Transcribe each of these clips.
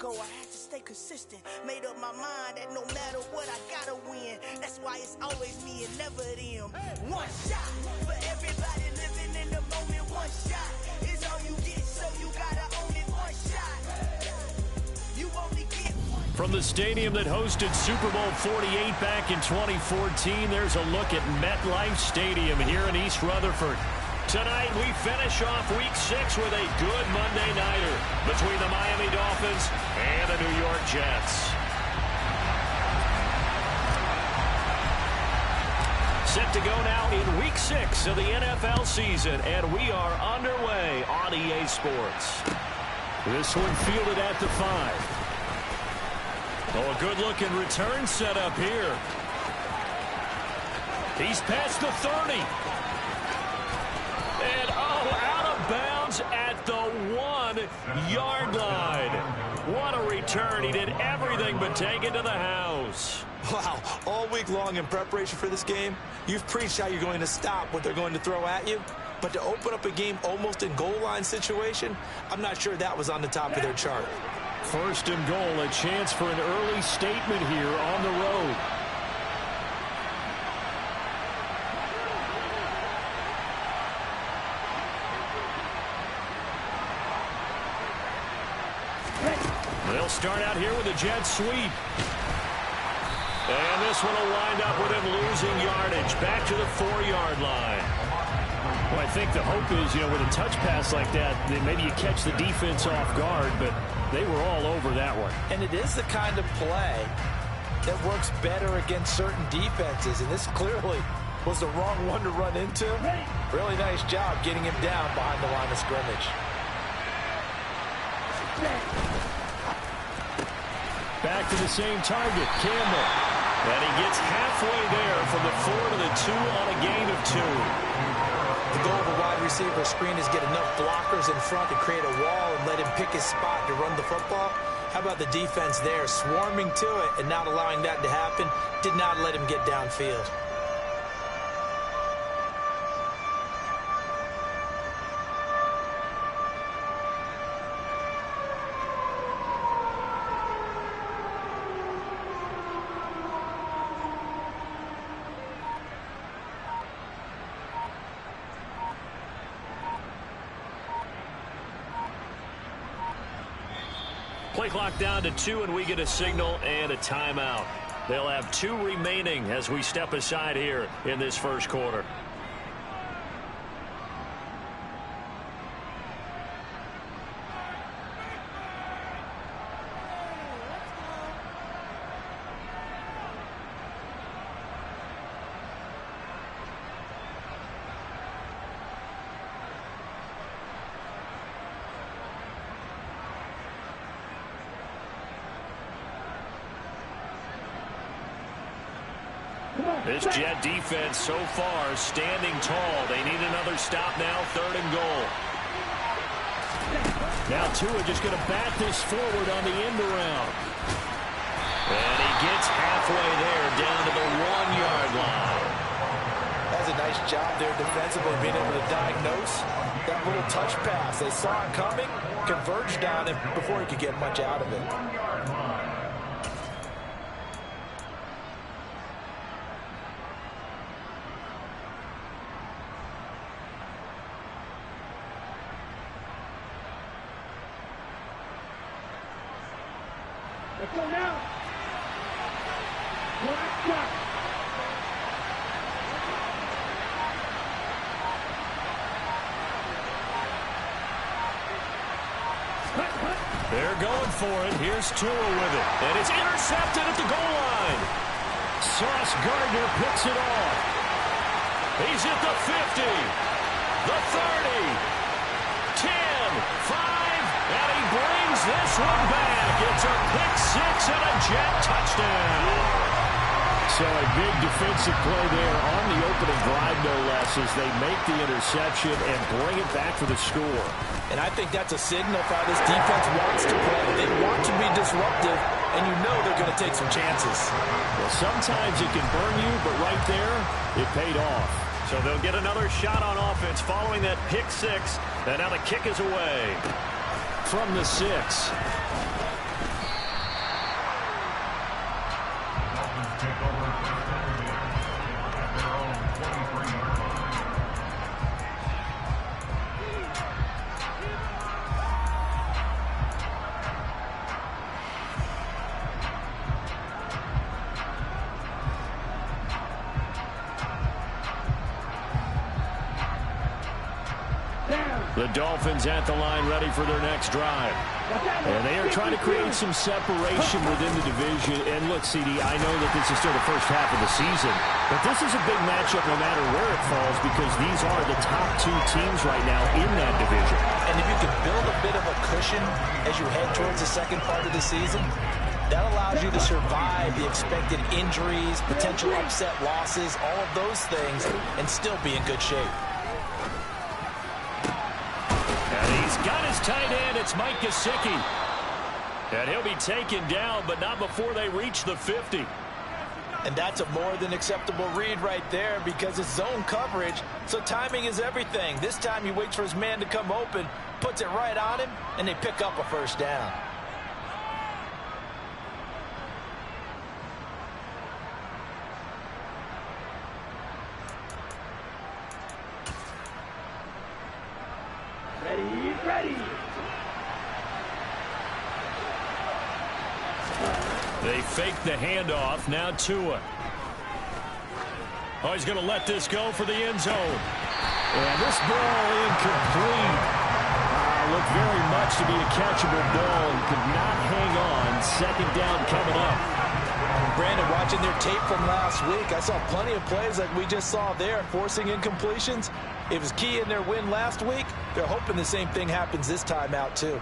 ago, I had to stay consistent. Made up my mind that no matter what, I gotta win. That's why it's always me and never them. One shot for everybody living in the moment. One shot is all you get, so you gotta own it. One shot. You only get one. From the stadium that hosted Super Bowl 48 back in 2014, there's a look at MetLife Stadium here in East Rutherford. Tonight, we finish off Week 6 with a good Monday nighter between the Miami Dolphins and the New York Jets. Set to go now in Week 6 of the NFL season, and we are underway on EA Sports. This one fielded at the 5. Oh, a good-looking return set up here. He's past the 30. And, oh, out of bounds at the 1-yard line. What a return. He did everything but take it to the house. Wow, all week long in preparation for this game, you've preached how you're going to stop what they're going to throw at you. But to open up a game almost in goal line situation, I'm not sure that was on the top of their chart. First and goal, a chance for an early statement here on the road. They'll start out here with a jet sweep. And this one will wind up with him losing yardage. Back to the 4-yard line. Well, I think the hope is, with a touch pass like that, then maybe you catch the defense off guard, but they were all over that one. And it is the kind of play that works better against certain defenses, and this clearly was the wrong one to run into. Really nice job getting him down behind the line of scrimmage. Back to the same target, Campbell. And he gets halfway there from the 4 to the 2 on a gain of 2. The goal of a wide receiver screen is get enough blockers in front to create a wall and let him pick his spot to run the football. How about the defense there, swarming to it and not allowing that to happen? Did not let him get downfield. Play clock down to 2, and we get a signal and a timeout. They'll have 2 remaining as we step aside here in this first quarter. This Jet defense so far standing tall. They need another stop now, 3rd and goal. Now Tua just going to bat this forward on the end around. And he gets halfway there down to the 1-yard line. That's a nice job there defensively, being able to diagnose that little touch pass. They saw it coming, converged on it before he could get much out of it. Let's go now. Black. They're going for it. Here's Tua with it. And it's intercepted at the goal line. Sauce Gardner picks it off. He's at the 50, the 30, 10, 5, and he brings this one back. It's a pick 6 and a Jet touchdown. So a big defensive play there on the opening drive, no less, as they make the interception and bring it back for the score. And I think that's a signal for how this defense wants to play. They want to be disruptive, and you know they're going to take some chances. Well, sometimes it can burn you, but right there, it paid off. So they'll get another shot on offense following that pick 6, and now the kick is away. From the 6. The Dolphins at the line ready for their next drive. And they are trying to create some separation within the division. And look, CD, I know that this is still the first half of the season, but this is a big matchup no matter where it falls because these are the top two teams right now in that division. And if you can build a bit of a cushion as you head towards the second part of the season, that allows you to survive the expected injuries, potential upset losses, all of those things, and still be in good shape. And he's got his tight end. It's Mike Gesicki. And he'll be taken down, but not before they reach the 50. And that's a more than acceptable read right there because it's zone coverage, so timing is everything. This time he waits for his man to come open, puts it right on him, and they pick up a first down. Ready. They fake the handoff. Now Tua. Oh, he's going to let this go for the end zone. And this ball incomplete. Looked very much to be a catchable ball and could not hang on. Second down coming up. Brandon, watching their tape from last week, I saw plenty of plays like we just saw there, forcing incompletions. It was key in their win last week. They're hoping the same thing happens this time out, too.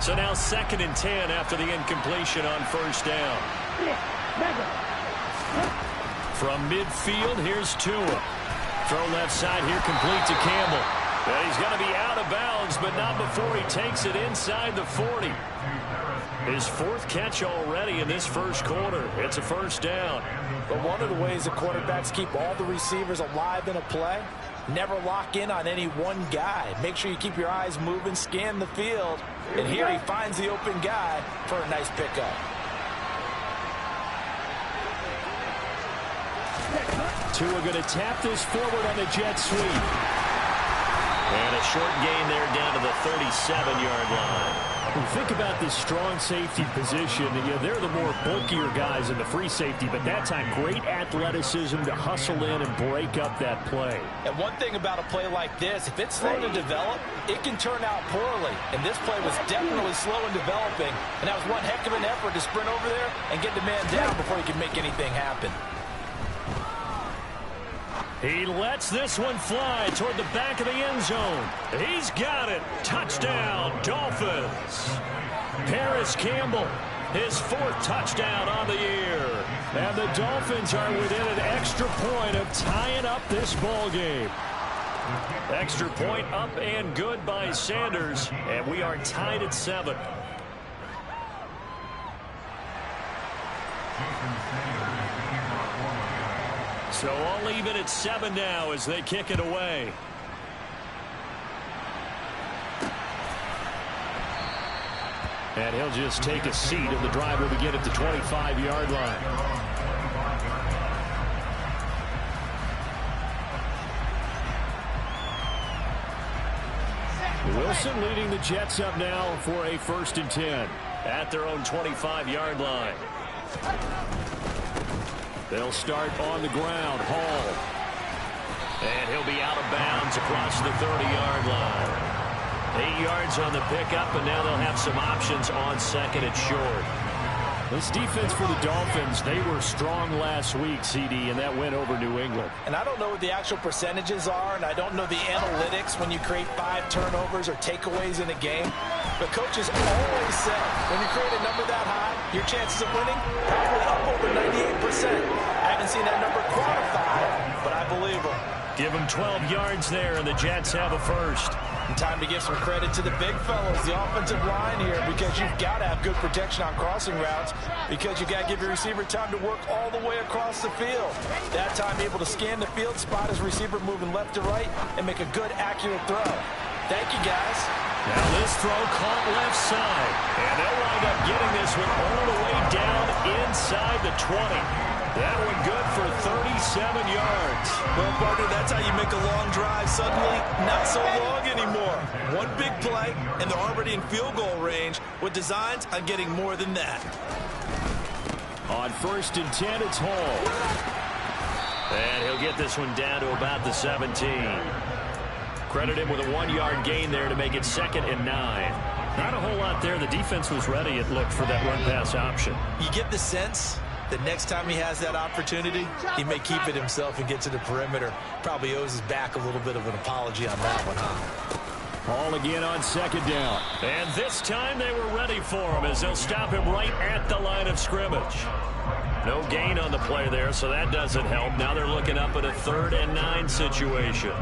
So now 2nd and 10 after the incompletion on first down. From midfield, here's Tua. Throw left side here, complete to Campbell. And he's going to be out of bounds, but not before he takes it inside the 40. His 4th catch already in this first quarter. It's a first down. But one of the ways the quarterbacks keep all the receivers alive in a play, never lock in on any one guy. Make sure you keep your eyes moving, scan the field. And here he finds the open guy for a nice pickup. Tua going to tap this forward on the jet sweep. And a short gain there down to the 37-yard line. When you think about this strong safety position, they're the more bulkier guys in the free safety, but that time great athleticism to hustle in and break up that play. And one thing about a play like this, if it's slow to develop, it can turn out poorly. And this play was definitely slow in developing, and that was one heck of an effort to sprint over there and get the man down before he could make anything happen. He lets this one fly toward the back of the end zone. He's got it. Touchdown, Dolphins. Paris Campbell, his 4th touchdown on the year. And the Dolphins are within an extra point of tying up this ball game. Extra point up and good by Sanders. And we are tied at 7. So I'll leave it at 7 now as they kick it away. And he'll just take a seat, and the drive will begin at the 25-yard line. Wilson leading the Jets up now for a 1st and 10 at their own 25-yard line. They'll start on the ground. Hall. And he'll be out of bounds across the 30-yard line. 8 yards on the pickup, and now they'll have some options on 2nd and short. This defense for the Dolphins, they were strong last week, CD, and that went over New England. And I don't know what the actual percentages are, and I don't know the analytics when you create 5 turnovers or takeaways in a game. But coaches always say, when you create a number that high, your chances of winning probably up over 98%. I haven't seen that number quantified, but I believe them. Give them 12 yards there, and the Jets have a first. And time to give some credit to the big fellows, the offensive line here, because you've got to have good protection on crossing routes, because you've got to give your receiver time to work all the way across the field. That time able to scan the field, spot his receiver moving left to right, and make a good, accurate throw. Thank you, guys. Now this throw caught left side, and they'll wind up getting this one all the way down inside the 20. That one good for 37 yards. Well, partner, that's how you make a long drive suddenly not so long anymore. One big play, and they're already in field goal range with designs on getting more than that. On 1st and 10, it's Hall. And he'll get this one down to about the 17. Credit him with a 1-yard gain there to make it 2nd and 9. Not a whole lot there. The defense was ready, it looked, for that run-pass option. You get the sense that next time he has that opportunity, he may keep it himself and get to the perimeter. Probably owes his back a little bit of an apology on that one, huh? Hall again on 2nd down. And this time they were ready for him as they'll stop him right at the line of scrimmage. No gain on the play there, so that doesn't help. Now they're looking up at a 3rd and 9 situation.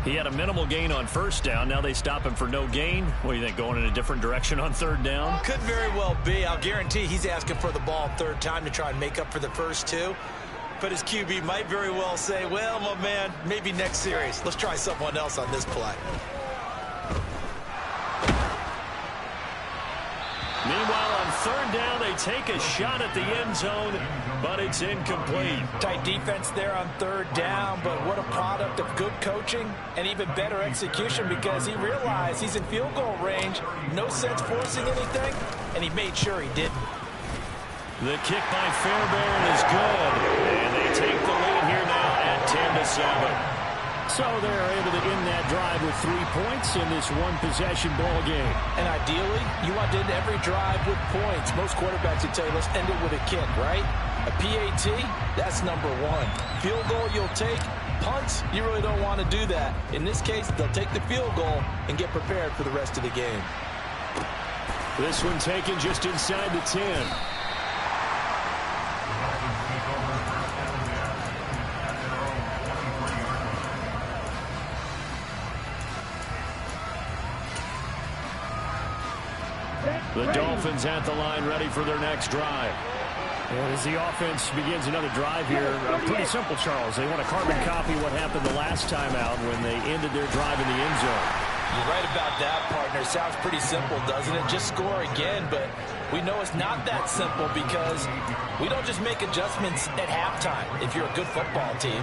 He had a minimal gain on 1st down. Now they stop him for no gain. What do you think, going in a different direction on 3rd down? Could very well be. I'll guarantee he's asking for the ball 3rd time to try and make up for the first 2. But his QB might very well say, well, my man, maybe next series. Let's try someone else on this play. Meanwhile, on 3rd down, they take a shot at the end zone, but it's incomplete. Tight defense there on 3rd down, but what a product of good coaching and even better execution, because he realized he's in field goal range, no sense forcing anything, and he made sure he didn't. The kick by Fairbairn is good, and they take the lead here now at 10-7. So they're able to end that drive with 3 points in this one-possession ball game. And ideally, you want to end every drive with points. Most quarterbacks would tell you, let's end it with a kick, right? A PAT, that's number 1. Field goal you'll take. Punts, you really don't want to do that. In this case, they'll take the field goal and get prepared for the rest of the game. This one taken just inside the 10. The Dolphins at the line, ready for their next drive. And as the offense begins another drive here, pretty simple, Charles. They want to carbon copy what happened the last time out when they ended their drive in the end zone. You're right about that, partner. Sounds pretty simple, doesn't it? Just score again, but we know it's not that simple because we don't just make adjustments at halftime if you're a good football team.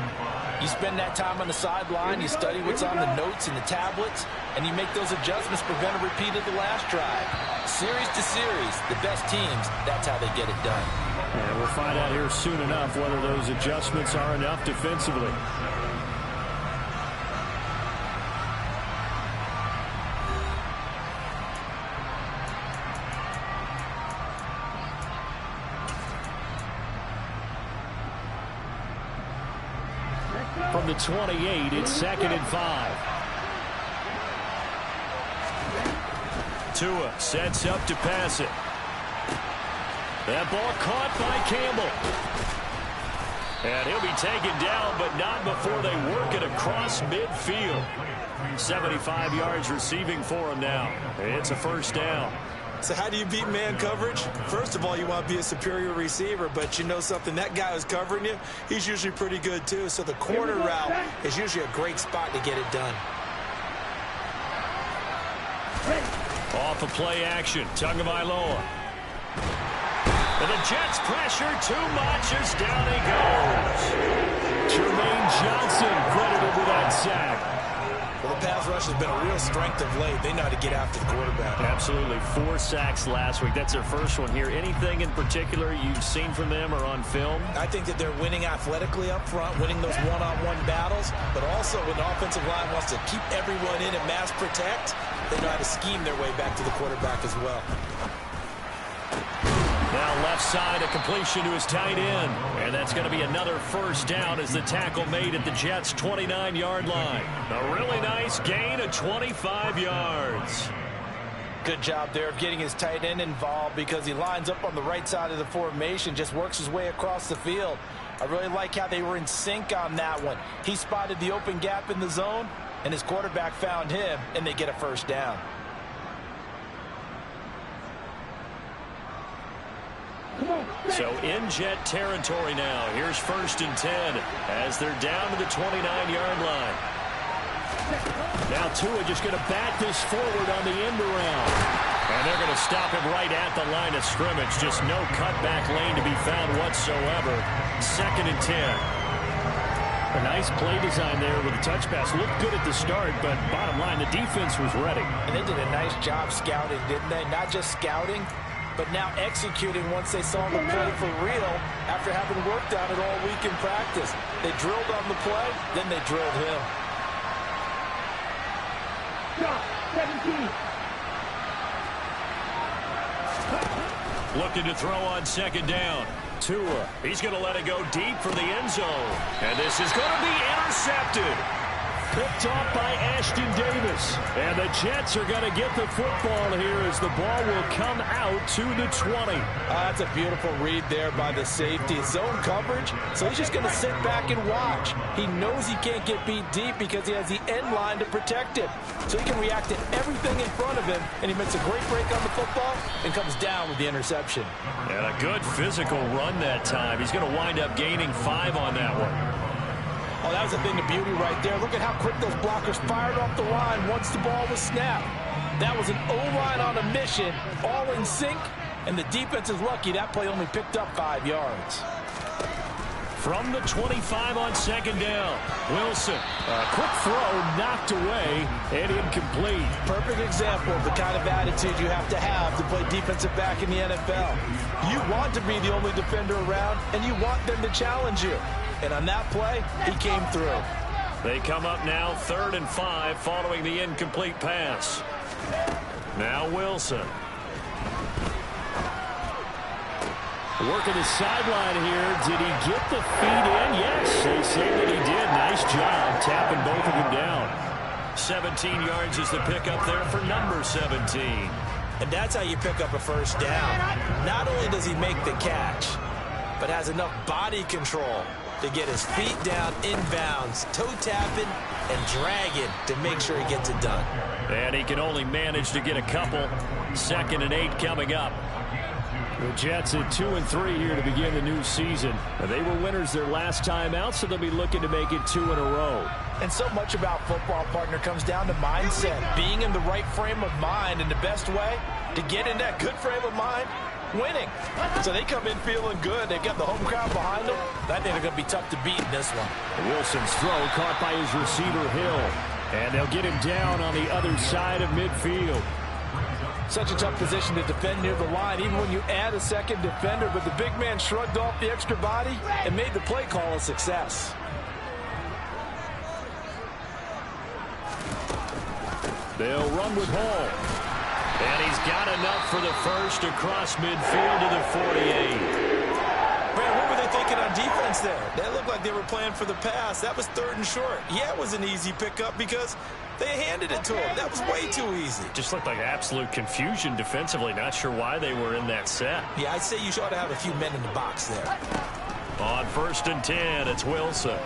You spend that time on the sideline, you study what's on the notes and the tablets, and you make those adjustments, prevent a repeat of the last drive. Series to series, the best teams, that's how they get it done. And we'll find out here soon enough whether those adjustments are enough defensively. From the 28, it's 2nd and 5. Tua sets up to pass it. That ball caught by Campbell. And he'll be taken down, but not before they work it across midfield. 75 yards receiving for him now. It's a 1st down. So how do you beat man coverage? First of all, you want to be a superior receiver, but you know something, that guy who's covering you, he's usually pretty good too. So the corner route is usually a great spot to get it done. Off of play action, Tagovailoa. And the Jets pressure too much as down he goes. Jermaine Johnson credited with that sack. Well, the pass rush has been a real strength of late. They know how to get after the quarterback. Absolutely. 4 sacks last week. That's their first one here. Anything in particular you've seen from them or on film? I think that they're winning athletically up front, winning those one-on-one battles, but also when the offensive line wants to keep everyone in and mass protect, they know how to scheme their way back to the quarterback as well. Now left side, a completion to his tight end. And that's going to be another 1st down as the tackle made at the Jets' 29-yard line. A really nice gain of 25 yards. Good job there of getting his tight end involved because he lines up on the right side of the formation, just works his way across the field. I really like how they were in sync on that one. He spotted the open gap in the zone, and his quarterback found him, and they get a 1st down. So in Jet territory now. Here's 1st and 10 as they're down to the 29-yard line. Now Tua just going to bat this forward on the end around. And they're going to stop him right at the line of scrimmage. Just no cutback lane to be found whatsoever. 2nd and 10. A nice play design there with the touch pass. Looked good at the start, but bottom line, the defense was ready. And they did a nice job scouting, didn't they? Not just scouting, but now executing once they saw the play for real after having worked on it all week in practice. They drilled on the play, then they drilled him. 17. Looking to throw on 2nd down. Tua. He's going to let it go deep for the end zone. And this is going to be intercepted. Picked off by Ashton Davis. And the Jets are going to get the football here as the ball will come out to the 20. That's a beautiful read there by the safety. Zone coverage, so he's just going to sit back and watch. He knows he can't get beat deep because he has the end line to protect it. So he can react to everything in front of him, and he makes a great break on the football and comes down with the interception. And a good physical run that time. He's going to wind up gaining 5 on that one. Oh, that was a thing of beauty right there. Look at how quick those blockers fired off the line once the ball was snapped. That was an O-line on a mission, all in sync, and the defense is lucky that play only picked up 5 yards. From the 25 on 2nd down, Wilson. A quick throw knocked away and incomplete. Perfect example of the kind of attitude you have to play defensive back in the NFL. You want to be the only defender around, and you want them to challenge you. And on that play, he came through. They come up now 3rd and 5 following the incomplete pass. Now Wilson. Working the sideline here. Did he get the feet in? Yes, they say that he did. Nice job tapping both of them down. 17 yards is the pickup there for number 17. And that's how you pick up a first down. Not only does he make the catch, but has enough body control to get his feet down inbounds, toe tapping and dragging to make sure he gets it done. And he can only manage to get a couple. 2nd and 8 coming up. The Jets at 2-3 here to begin the new season. They were winners their last time out, so they'll be looking to make it 2 in a row. And so much about football, partner, comes down to mindset. Being in the right frame of mind, and the best way to get in that good frame of mind, winning. So they come in feeling good. They've got the home crowd behind them. I think they're going to be tough to beat in this one. Wilson's throw caught by his receiver, Hill. And they'll get him down on the other side of midfield. Such a tough position to defend near the line, even when you add a second defender. But the big man shrugged off the extra body and made the play call a success. They'll run with Hall. And he's got enough for the first across midfield to the 48. Man, what were they thinking on defense there? They looked like they were playing for the pass. That was 3rd and short. Yeah, it was an easy pickup because they handed it to him. That was way too easy. Just looked like absolute confusion defensively. Not sure why they were in that set. Yeah, I'd say you ought to have a few men in the box there. On 1st and 10, it's Wilson.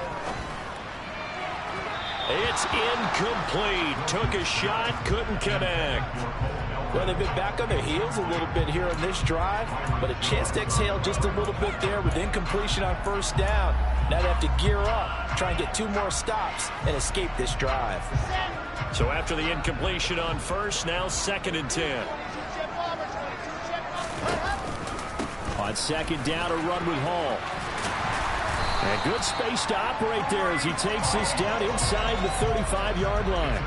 It's incomplete. Took a shot, couldn't connect. Well, they've been back on their heels a little bit here on this drive, but a chance to exhale just a little bit there with incompletion on 1st down. Now they have to gear up, try and get 2 more stops and escape this drive. So after the incompletion on 1st, now 2nd and 10. On 2nd down, a run with Hall. And good space to operate there as he takes this down inside the 35-yard line.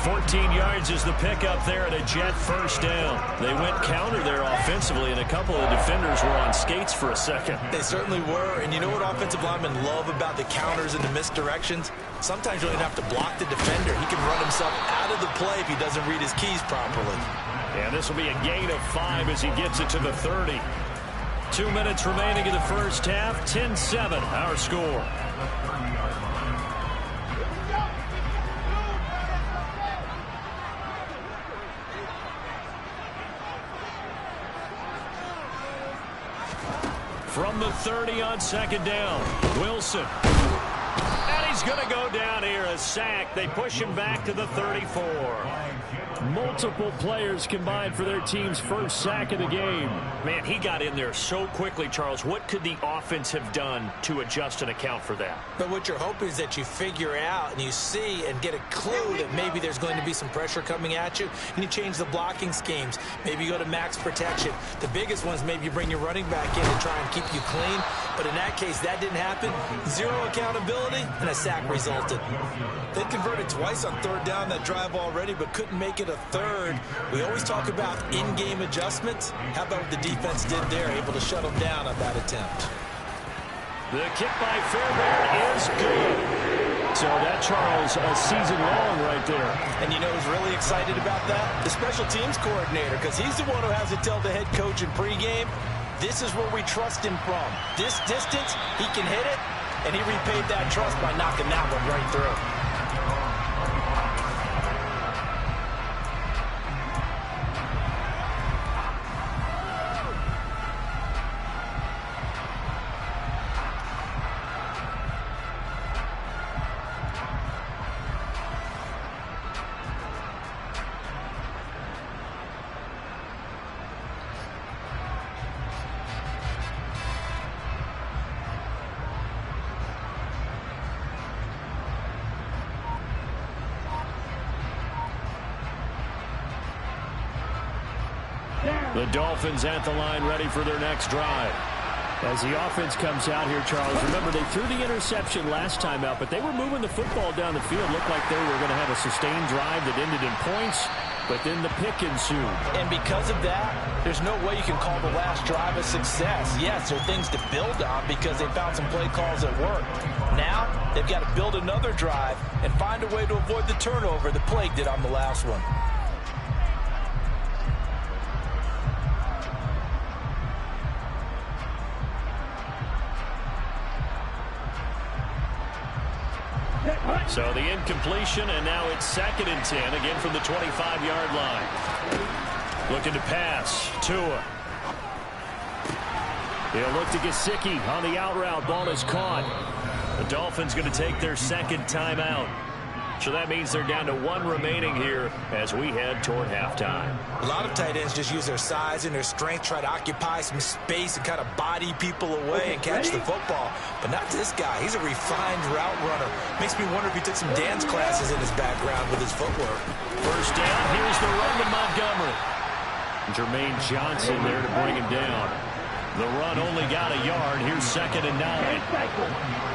14 yards is the pickup there at a Jet 1st down. They went counter there offensively, and a couple of defenders were on skates for a second. They certainly were, and you know what offensive linemen love about the counters and the misdirections? Sometimes you don't have to block the defender. He can run himself out of the play if he doesn't read his keys properly. And this will be a gain of 5 as he gets it to the 30. 2 minutes remaining in the first half. 10-7, our score. From the 30 on 2nd down, Wilson. And he's going to go down here, a sack. They push him back to the 34. Multiple players combined for their team's first sack of the game. Man, he got in there so quickly, Charles. What could the offense have done to adjust and account for that? But what you're hoping is that you figure out and you see and get a clue that maybe there's going to be some pressure coming at you, and you change the blocking schemes. Maybe you go to max protection. The biggest ones, maybe you bring your running back in to try and keep you clean. But in that case, that didn't happen. Zero accountability, and a sack resulted. They converted twice on third down that drive already, but couldn't make it a third. We always talk about in-game adjustments. How about what the defense did there, able to shut them down on that attempt? The kick by Fairbairn is good. So that, Charles, a season long right there. And you know who's really excited about that? The special teams coordinator, because he's the one who has to tell the head coach in pregame, this is where we trust him from. This distance, he can hit it, and he repaid that trust by knocking that one right through. The Dolphins at the line ready for their next drive. As the offense comes out here, Charles, remember they threw the interception last time out, but they were moving the football down the field. Looked like they were going to have a sustained drive that ended in points, but then the pick ensued. And because of that, there's no way you can call the last drive a success. Yes, there are things to build on because they found some play calls that worked. Now, they've got to build another drive and find a way to avoid the turnover that plagued it on the last one. So the incompletion, and now it's 2nd and 10, again from the 25-yard line. Looking to pass. Tua. He'll look to Gesicki on the out route. Ball is caught. The Dolphins going to take their second timeout. So that means they're down to 1 remaining here as we head toward halftime. A lot of tight ends just use their size and their strength, try to occupy some space and kind of body people away and catch the football. But not this guy. He's a refined route runner. Makes me wonder if he took some dance classes in his background with his footwork. First down, here's the run to Montgomery. Jermaine Johnson there to bring him down. The run only got a yard. Here's 2nd and 9.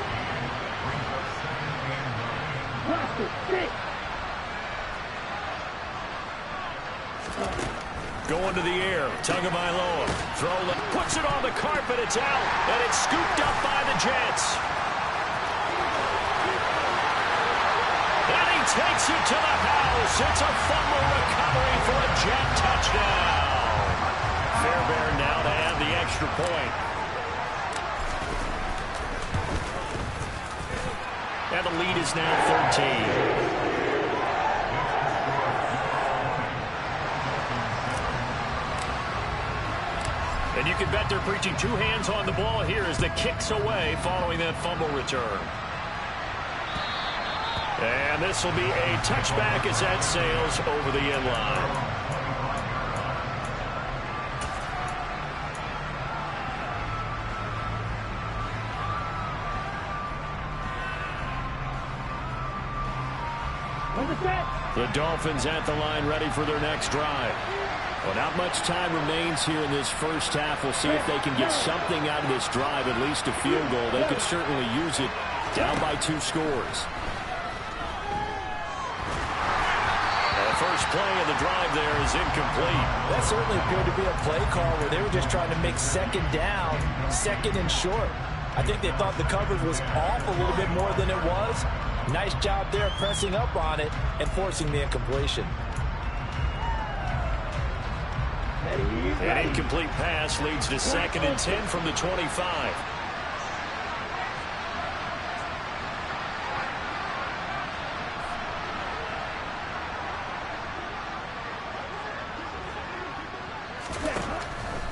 Going to the air, Tagovailoa. Throw, puts it on the carpet, it's out, and it's scooped up by the Jets. And he takes it to the house. It's a fumble recovery for a Jet touchdown. Fairbairn now to add the extra point. And the lead is now 13. And you can bet they're preaching 2 hands on the ball here as the kick's away following that fumble return. And this will be a touchback as that sails over the end line. The Dolphins at the line ready for their next drive. Well, not much time remains here in this first half. We'll see if they can get something out of this drive, at least a field goal. They could certainly use it down by 2 scores. The first play of the drive there is incomplete. That certainly appeared to be a play call where they were just trying to make 2nd down, 2nd and short. I think they thought the coverage was off a little bit more than it was. Nice job there pressing up on it and forcing the incompletion. An incomplete pass leads to 2nd and 10 from the 25.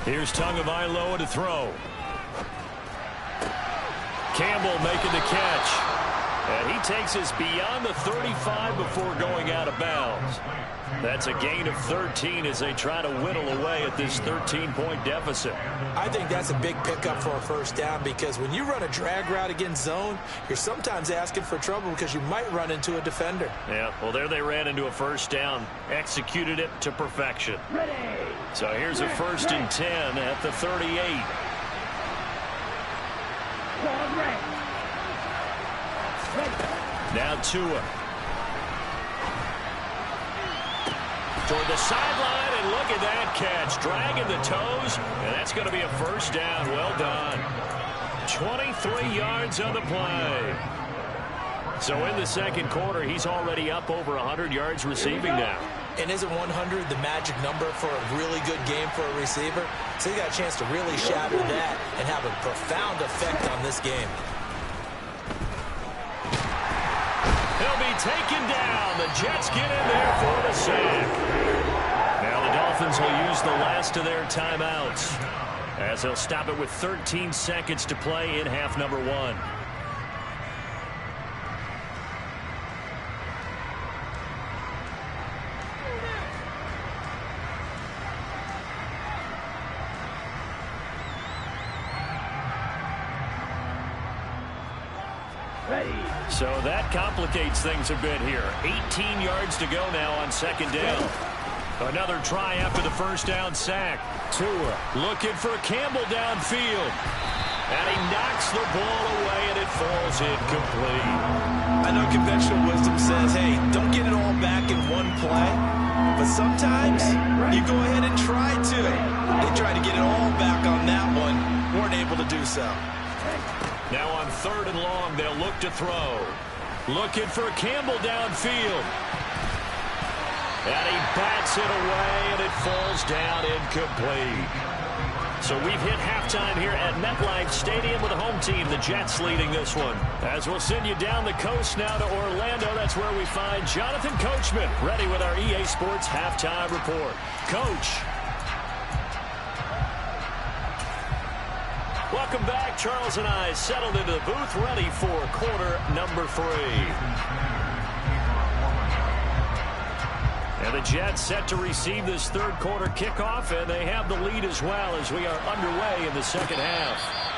Here's Tagovailoa to throw. Campbell making the catch. And he takes us beyond the 35 before going out of bounds. That's a gain of 13 as they try to whittle away at this 13-point deficit. I think that's a big pickup for a first down because when you run a drag route against zone, you're sometimes asking for trouble because you might run into a defender. Yeah, well, there they ran into a first down, executed it to perfection. So here's a 1st and 10 at the 38. Now Tua. Toward the sideline, and look at that catch. Dragging the toes, and that's going to be a first down. Well done. 23 yards on the play. So in the second quarter, he's already up over 100 yards receiving now. And isn't 100 the magic number for a really good game for a receiver? So he got a chance to really shatter that and have a profound effect on this game. He'll be taken down. The Jets get in there for the sack. Now the Dolphins will use the last of their timeouts as they'll stop it with 13 seconds to play in half number 1. So that complicates things a bit here. 18 yards to go now on second down. Another try after the first down sack. Tua looking for Campbell downfield. And he knocks the ball away, and it falls incomplete. I know conventional wisdom says, hey, don't get it all back in one play. But sometimes you go ahead and try to. They tried to get it all back on that one. Weren't able to do so. Now on 3rd and long, they'll look to throw. Looking for Campbell downfield. And he bats it away, and it falls down incomplete. So we've hit halftime here at MetLife Stadium with the home team, the Jets, leading this one. As we'll send you down the coast now to Orlando, that's where we find Jonathan Coachman, ready with our EA Sports halftime report. Coach. Welcome back. Charles and I settled into the booth, ready for quarter number 3. And the Jets set to receive this third quarter kickoff, and they have the lead as well as we are underway in the second half.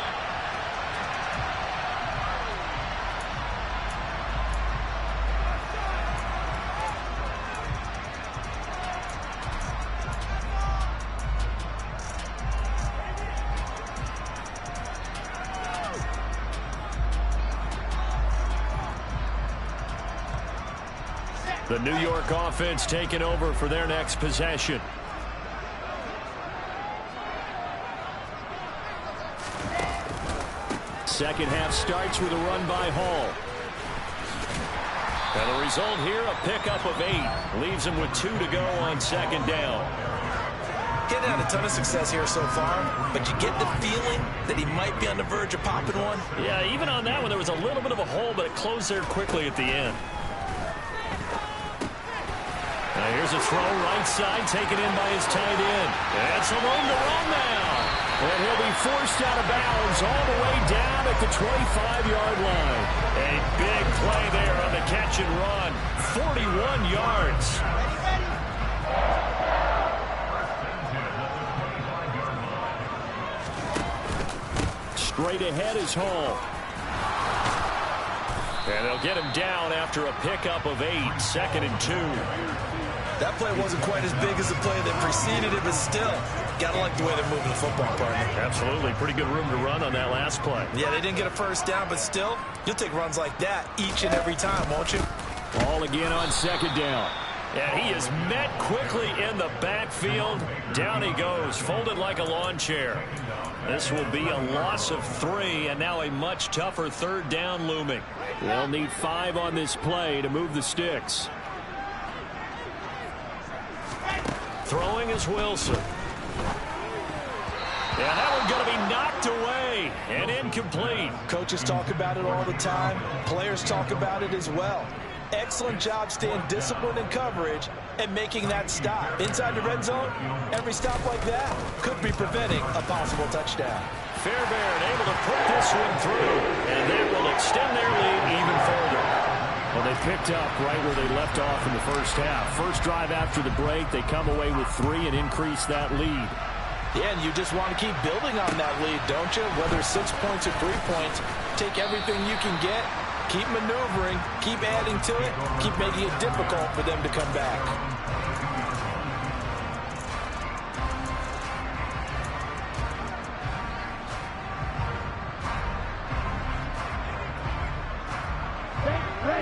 The New York offense taking over for their next possession. Second half starts with a run by Hall. And the result here, a pickup of 8. Leaves him with 2 to go on second down. Getting had a ton of success here so far, but you get the feeling that he might be on the verge of popping one. Yeah, even on that one, there was a little bit of a hole, but it closed there quickly at the end. Now here's a throw right side, taken in by his tight end. And some room to run now. And he'll be forced out of bounds all the way down at the 25-yard line. A big play there on the catch and run. 41 yards. Straight ahead is Hall. And they'll get him down after a pickup of 8, 2nd and 2. That play wasn't quite as big as the play that preceded it, but still, got to like the way they're moving the football, partner. Absolutely. Pretty good room to run on that last play. Yeah, they didn't get a first down, but still, you'll take runs like that each and every time, won't you? Ball again on second down. And he is met quickly in the backfield. Down he goes, folded like a lawn chair. This will be a loss of 3, and now a much tougher third down looming. They'll need 5 on this play to move the sticks. Throwing is Wilson. And that one's going to be knocked away and incomplete. Coaches talk about it all the time. Players talk about it as well. Excellent job staying disciplined in coverage and making that stop. Inside the red zone, every stop like that could be preventing a possible touchdown. Fairbairn able to put this one through, and that will extend their lead even further. Well, they picked up right where they left off in the first half. First drive after the break, they come away with 3 and increase that lead. Yeah, and you just want to keep building on that lead, don't you? Whether it's 6 points or 3 points, take everything you can get, keep maneuvering, keep adding to it, keep making it difficult for them to come back.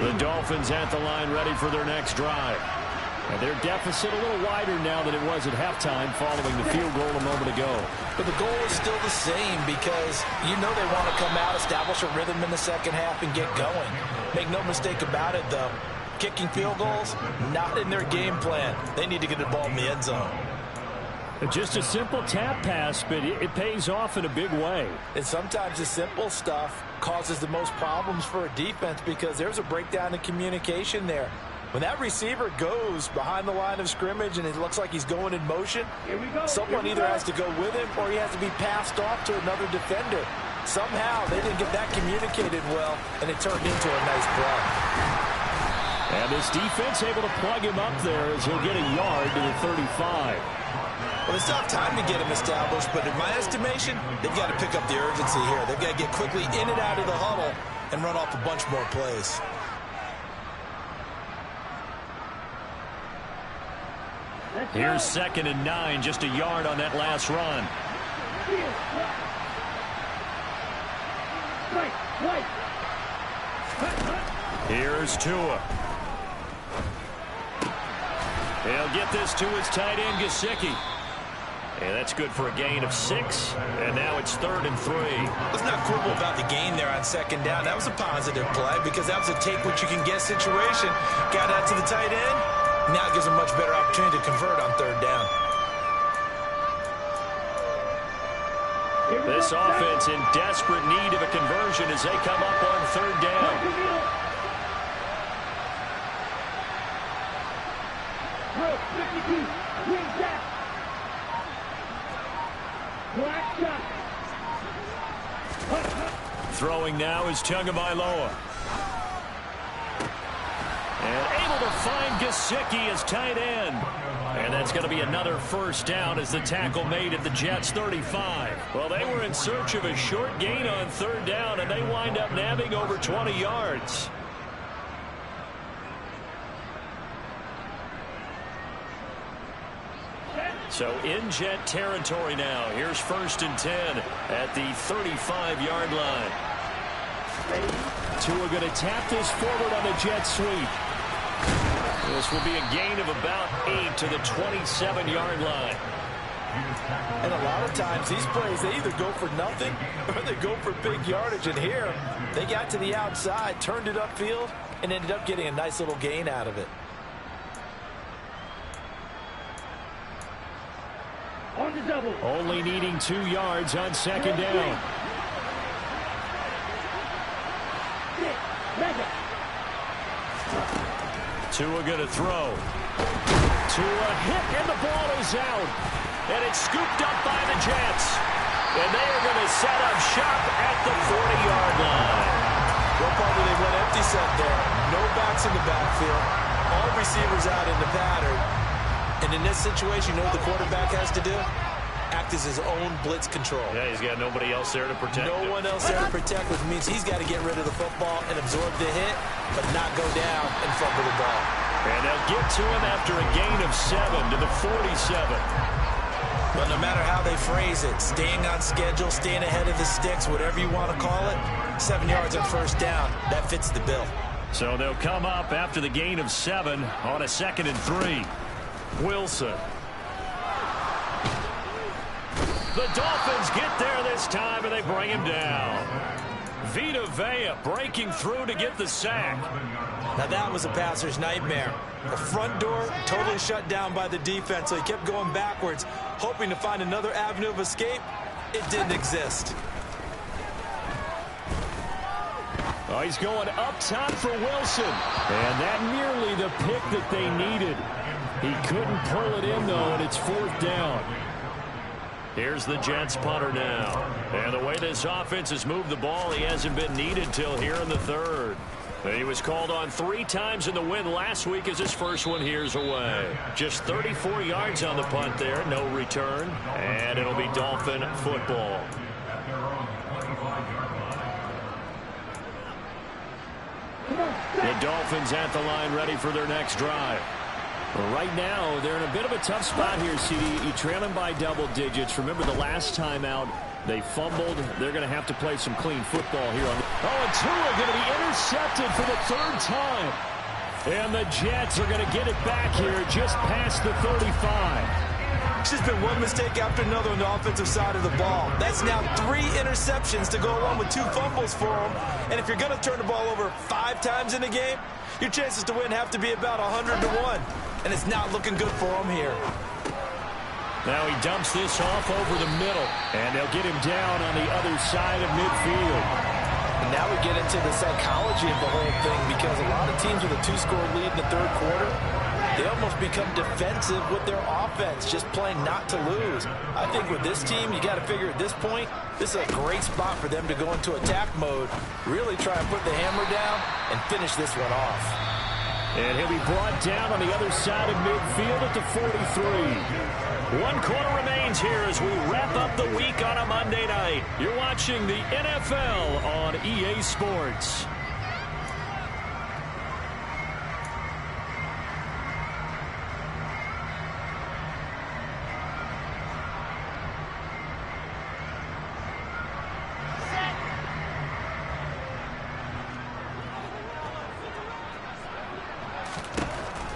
The Dolphins at the line ready for their next drive. And their deficit a little wider now than it was at halftime following the field goal a moment ago. But the goal is still the same because you know they want to come out, establish a rhythm in the second half, and get going. Make no mistake about it, though. Kicking field goals, not in their game plan. They need to get the ball in the end zone. Just a simple tap pass, but it pays off in a big way. And sometimes the simple stuff causes the most problems for a defense because there's a breakdown in communication there. When that receiver goes behind the line of scrimmage and it looks like he's going in motion, someone either has to go with him or he has to be passed off to another defender. Somehow they didn't get that communicated well, and it turned into a nice play. And this defense able to plug him up there as he'll get a yard to the 35. Well, it's not time to get him established, but in my estimation, they've got to pick up the urgency here. They've got to get quickly in and out of the huddle and run off a bunch more plays. Here's 2nd and 9, just a yard on that last run. Here's Tua. He'll get this to his tight end, Gesicki. And that's good for a gain of 6, and now it's 3rd and 3. Let's not quibble about the gain there on 2nd down. That was a positive play because that was a take-what-you-can-get situation. Got out to the tight end. Now it gives them a much better opportunity to convert on 3rd down. This offense in desperate need of a conversion as they come up on 3rd down. Throwing now is Tagovailoa. And able to find Gesicki as tight end. And that's going to be another 1st down as the tackle made at the Jets' 35. Well, they were in search of a short gain on 3rd down, and they wind up nabbing over 20 yards. So in Jet territory now. Here's 1st and 10 at the 35-yard line. Tua going to tap this forward on the jet sweep. This will be a gain of about 8 to the 27-yard line. And a lot of times these plays, they either go for nothing or they go for big yardage. And here, they got to the outside, turned it upfield, and ended up getting a nice little gain out of it. On the double. Only needing 2 yards on 2nd down. Tua going to throw. Tua hit, and the ball is out. And it's scooped up by the Jets. And they are going to set up shop at the 40-yard line. What part do they went empty set there? No backs in the backfield. All receivers out in the pattern. And in this situation, you know what the quarterback has to do? Act as his own blitz control. Yeah, he's got nobody else there to protect him. No one else there to protect, which means he's got to get rid of the football and absorb the hit, but not go down and fumble the ball. And they'll get to him after a gain of 7 to the 47. But no matter how they phrase it, staying on schedule, staying ahead of the sticks, whatever you want to call it, 7 yards on 1st down, that fits the bill. So they'll come up after the gain of 7 on a 2nd and 3. Wilson. The Dolphins get there this time, and they bring him down. Vita Vea breaking through to get the sack. Now that was a passer's nightmare. The front door totally shut down by the defense, so he kept going backwards, hoping to find another avenue of escape. It didn't exist. Oh, he's going up top for Wilson. And that nearly the pick that they needed. He couldn't pull it in, though, and it's 4th down. Here's the Jets punter now. And the way this offense has moved the ball, he hasn't been needed till here in the 3rd. He was called on 3 times in the win last week as his first one here's away. Just 34 yards on the punt there, no return, and it'll be Dolphin football. The Dolphins at the line ready for their next drive. Well, right now, they're in a bit of a tough spot here, CD. You trail them by double digits. Remember the last time out, they fumbled. They're going to have to play some clean football here. And Tua going to be intercepted for the 3rd time. And the Jets are going to get it back here just past the 35. It's just been one mistake after another on the offensive side of the ball. That's now 3 interceptions to go along with 2 fumbles for them. And if you're going to turn the ball over 5 times in a game, your chances to win have to be about 100 to 1. And it's not looking good for them here. Now he dumps this off over the middle. And they'll get him down on the other side of midfield. And now we get into the psychology of the whole thing, because a lot of teams with a 2-score lead in the 3rd quarter, they almost become defensive with their offense, just playing not to lose. I think with this team, you got to figure at this point, this is a great spot for them to go into attack mode, really try and put the hammer down and finish this one off. And he'll be brought down on the other side of midfield at the 43. 1 quarter remains here as we wrap up the week on a Monday night. You're watching the NFL on EA Sports.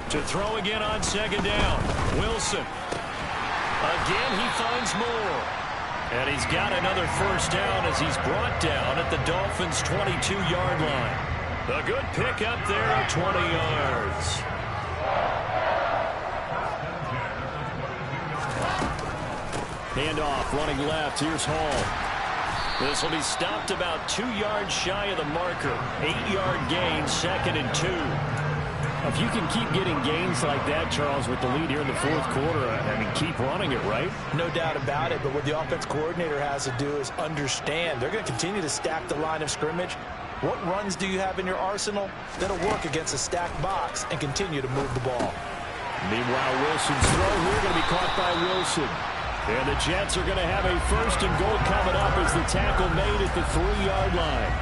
To throw again on 2nd down. Wilson. Again, he finds more. And he's got another 1st down as he's brought down at the Dolphins' 22-yard line. A good pick up there at 20 yards. Handoff, running left. Here's Hall. This will be stopped about 2 yards shy of the marker. 8-yard gain, 2nd and 2. If you can keep getting gains like that, Charles, with the lead here in the 4th quarter, I mean, keep running it, right? No doubt about it, but what the offense coordinator has to do is understand. They're going to continue to stack the line of scrimmage. What runs do you have in your arsenal that'll work against a stacked box and continue to move the ball? Meanwhile, Wilson's throw here going to be caught by Wilson. And the Jets are going to have a 1st and goal coming up as the tackle made at the 3-yard line.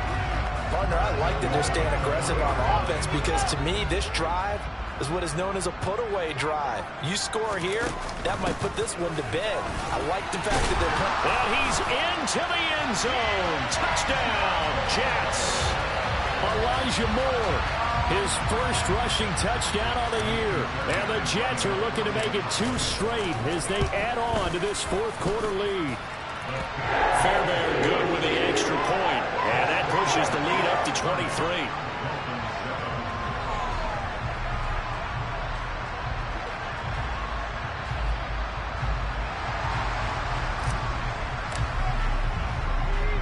Partner, I like that they're staying aggressive on offense, because to me, this drive is what is known as a put-away drive. You score here, that might put this one to bed. I like the fact that they're... And he's into the end zone. Touchdown, Jets. Elijah Moore, his 1st rushing touchdown on the year. And the Jets are looking to make it 2 straight as they add on to this 4th quarter lead. Fairbairn good with the extra point, and that pushes the lead up to 23.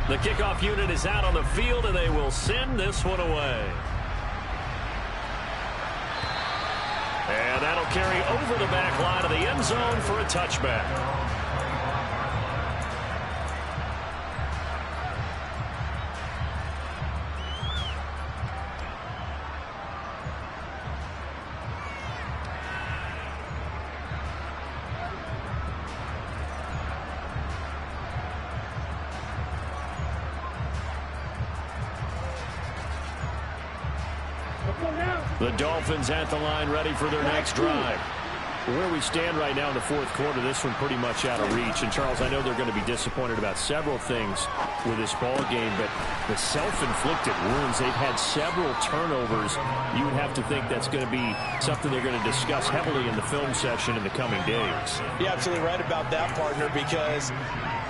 The kickoff unit is out on the field, and they will send this one away. And that'll carry over the back line of the end zone for a touchback. The Dolphins at the line ready for their next drive. Where we stand right now in the 4th quarter, this one pretty much out of reach. And, Charles, I know they're going to be disappointed about several things with this ball game, but the self-inflicted wounds, they've had several turnovers. You would have to think that's going to be something they're going to discuss heavily in the film session in the coming days. You're absolutely right about that, partner, because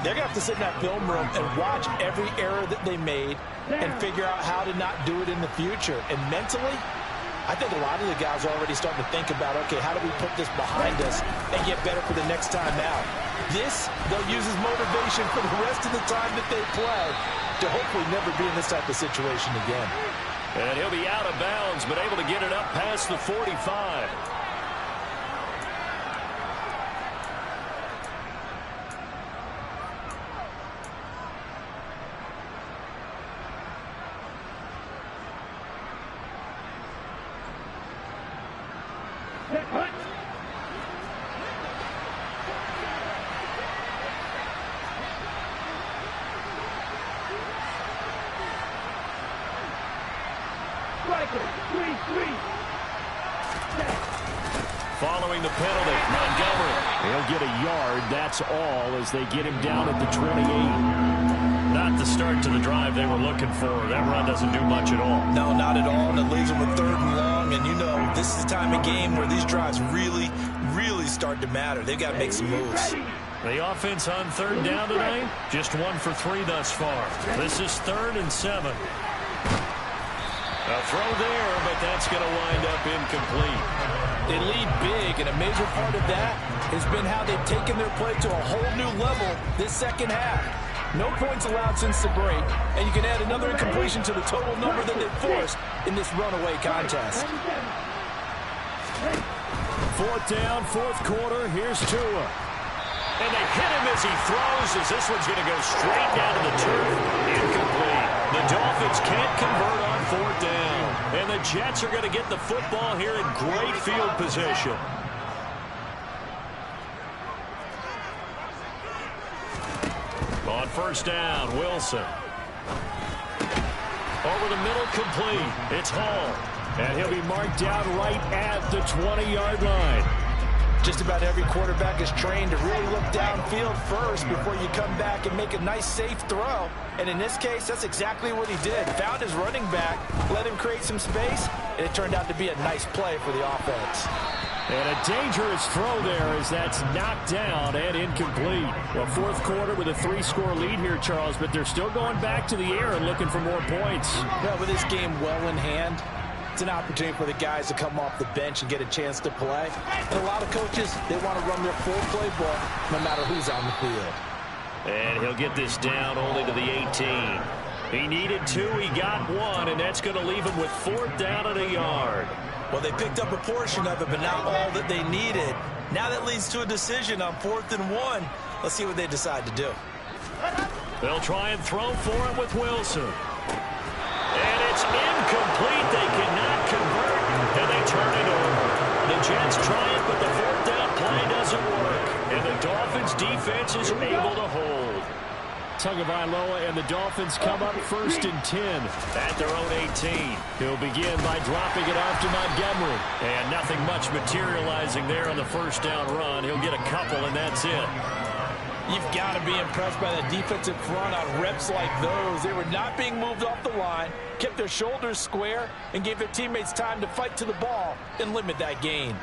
they're going to have to sit in that film room and watch every error that they made and figure out how to not do it in the future. And mentally, I think a lot of the guys are already starting to think about, okay, how do we put this behind us and get better for the next time out? This, they'll use as motivation for the rest of the time that they play to hopefully never be in this type of situation again. And he'll be out of bounds, but able to get it up past the 45. Following the penalty, Montgomery. He'll get a yard. That's all as they get him down at the 28. Not the start to the drive they were looking for. That run doesn't do much at all. No, not at all, and it leaves them with 3rd and long. And you know, this is the time of game where these drives really start to matter. They've got to make some moves. The offense on 3rd down tonight, just 1 for 3 thus far. This is 3rd and 7. A throw there, but that's going to wind up incomplete. They lead big, and a major part of that has been how they've taken their play to a whole new level this second half. No points allowed since the break, and you can add another incompletion to the total number that they've forced in this runaway contest. 4th down, 4th quarter. Here's Tua. And they hit him as he throws, as this one's going to go straight down to the turf. Incomplete. The Dolphins can't convert on 4th down. And the Jets are going to get the football here in great field position. On 1st down, Wilson. Over the middle, complete. It's Hall. And he'll be marked down right at the 20-yard line. Just about every quarterback is trained to really look downfield first before you come back and make a nice, safe throw. And in this case, that's exactly what he did. Found his running back, let him create some space, and it turned out to be a nice play for the offense. And a dangerous throw there as that's knocked down and incomplete. Well, 4th quarter with a 3-score lead here, Charles, but they're still going back to the air and looking for more points. Yeah, with this game well in hand, it's an opportunity for the guys to come off the bench and get a chance to play. And a lot of coaches, they want to run their full playbook no matter who's on the field. And he'll get this down only to the 18. He needed 2, he got 1, and that's going to leave him with 4th down and a yard. Well, they picked up a portion of it, but not all that they needed. Now that leads to a decision on 4th and 1. Let's see what they decide to do. They'll try and throw for him with Wilson. And it's incomplete. They cannot convert, and they turn it over. The Jets try it, but the 4th down play doesn't work. And the Dolphins defense is able to hold. Tagovailoa and the Dolphins come up 1st and 10 at their own 18. He'll begin by dropping it off to Montgomery. And nothing much materializing there on the 1st down run. He'll get a couple, and that's it. You've got to be impressed by the defensive front on reps like those. They were not being moved off the line, kept their shoulders square, and gave their teammates time to fight to the ball and limit that gain.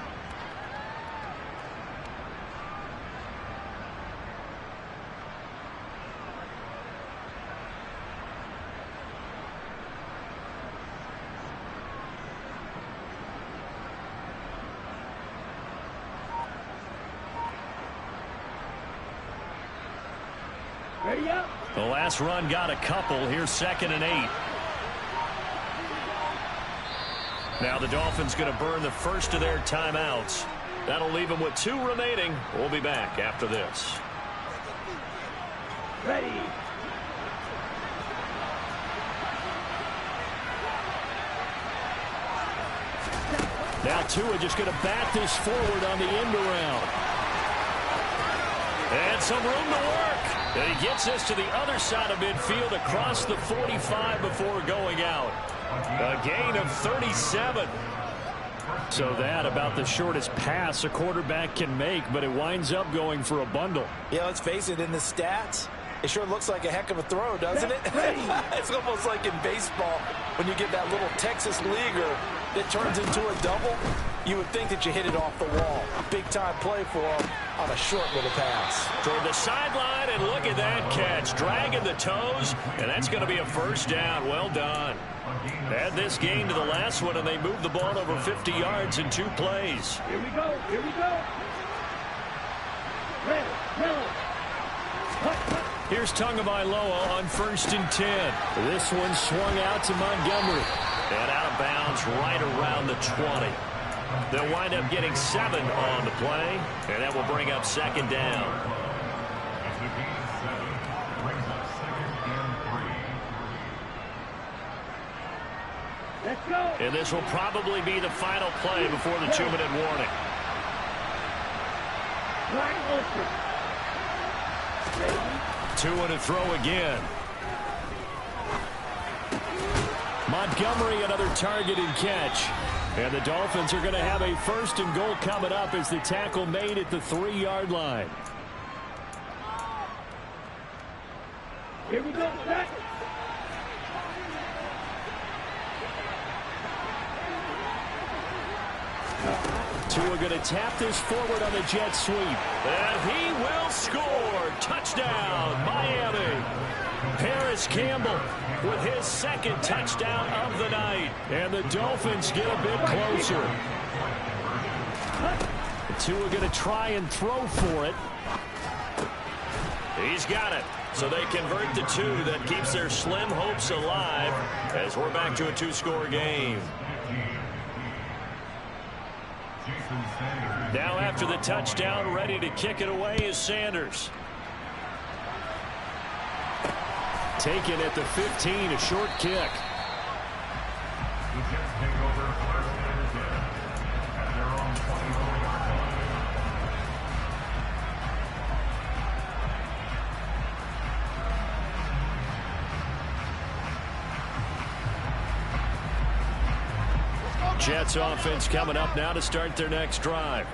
The last run got a couple. Here's 2nd and 8. Now the Dolphins going to burn the first of their timeouts. That'll leave them with 2 remaining. We'll be back after this. Ready. Now Tua just going to bat this forward on the end around. And some room to work. And he gets this to the other side of midfield across the 45 before going out. A gain of 37. So that about the shortest pass a quarterback can make, but it winds up going for a bundle. Yeah, let's face it, in the stats, it sure looks like a heck of a throw, doesn't it? It's almost like in baseball when you get that little Texas leaguer that turns into a double. You would think that you hit it off the wall. Big-time play for him on a short little pass. Toward the sideline, and look at that catch. Dragging the toes, and that's going to be a 1st down. Well done. Add this game to the last one, and they moved the ball over 50 yards in 2 plays. Here we go. Here we go. Ready. Ready. Here's Tagovailoa on 1st and 10. This one swung out to Montgomery. And out of bounds right around the 20. They'll wind up getting 7 on the play, and that will bring up 2nd down. Let's go. And this will probably be the final play before the 2-minute warning. Wide open. Ready. Tua to throw again. Montgomery, another target and catch. And the Dolphins are going to have a 1st and goal coming up as the tackle made at the 3-yard line. Here we go, back. Tua going to tap this forward on the jet sweep. And he will score. Touchdown, Miami. Paris Campbell with his 2nd touchdown of the night. And the Dolphins get a bit closer. Tua going to try and throw for it. He's got it. So they convert the 2. That keeps their slim hopes alive as we're back to a 2-score game. Now after the touchdown, ready to kick it away is Sanders. Taken at the 15, a short kick. Jets offense coming up now to start their next drive.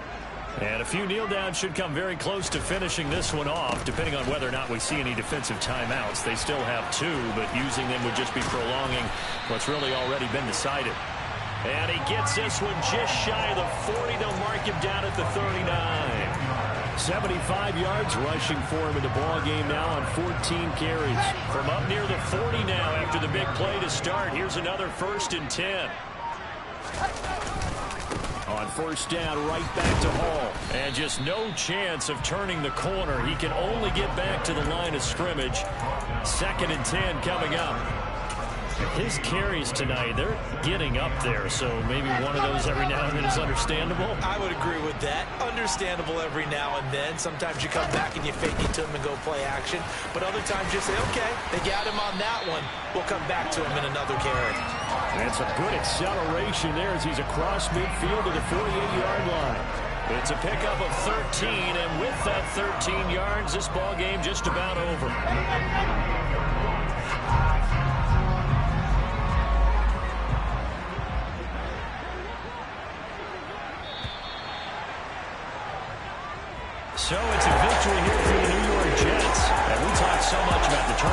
And a few kneel downs should come very close to finishing this one off, depending on whether or not we see any defensive timeouts. They still have 2, but using them would just be prolonging what's really already been decided. And he gets this one just shy of the 40. They'll mark him down at the 39. 75 yards rushing for him in the ball game now on 14 carries. From up near the 40 now after the big play to start. Here's another 1st and 10. On 1st down, right back to Hall. And just no chance of turning the corner. He can only get back to the line of scrimmage. 2nd and 10 coming up. His carries tonight, they're getting up there, so maybe one of those every now and then is understandable. I would agree with that. Understandable every now and then. Sometimes you come back and you fake it to him and go play action. But other times you say, okay, they got him on that one. We'll come back to him in another carry. And some good acceleration there as he's across midfield to the 48-yard line. It's a pickup of 13, and with that 13 yards, this ball game just about over. So it's a victory here for the New York Jets. And we talked so much about the turnover.